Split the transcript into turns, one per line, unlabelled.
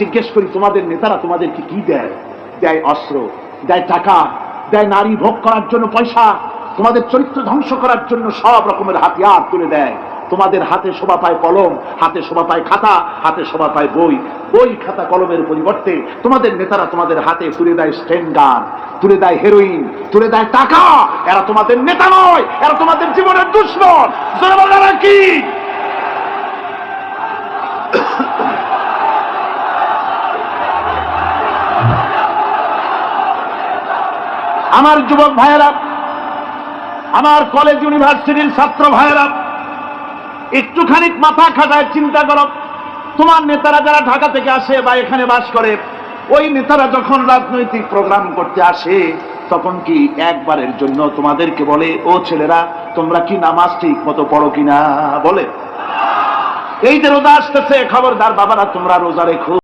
জিজ্ঞেস করি তোমাদের নেতারা তোমাদেরকে কি দেয়? দেয় অস্ত্র, দেয় টাকা, দেয় নারী ভোগ করার জন্য পয়সা, তোমাদের চরিত্র ধ্বংস করার জন্য সব রকমের হাতিয়ার তুলে দেয়। তোমাদের হাতে শোভা পায় কলম, হাতে শোভা পায় খাতা, হাতে শোভা পায় বই। বই খাতা কলমের পরিবর্তে তোমাদের নেতারা তোমাদের হাতে তুলে দেয় স্টেন গান, তুলে দেয় হেরোইন, তুলে দেয় টাকা। এরা তোমাদের নেতা নয়, এরা তোমাদের জীবনের দুশ্মন। কি আমার যুবক ভাইয়েরা, আমার কলেজ ইউনিভার্সিটির ছাত্র ভাইয়েরা, একটুখানি মাথা খাটায় চিন্তা করো। তোমার নেতারা যারা ঢাকা থেকে আসে বা এখানে বাস করে, ওই নেতারা যখন রাজনৈতিক প্রোগ্রাম করতে আসে তখন কি একবারের জন্য তোমাদেরকে বলে, ও ছেলেরা তোমরা কি নামাজ ঠিক মতো পড়ো কিনা? বলে? এই যে রোজা আসতেছে, খবরদার বাবারা তোমরা রোজা রেখো।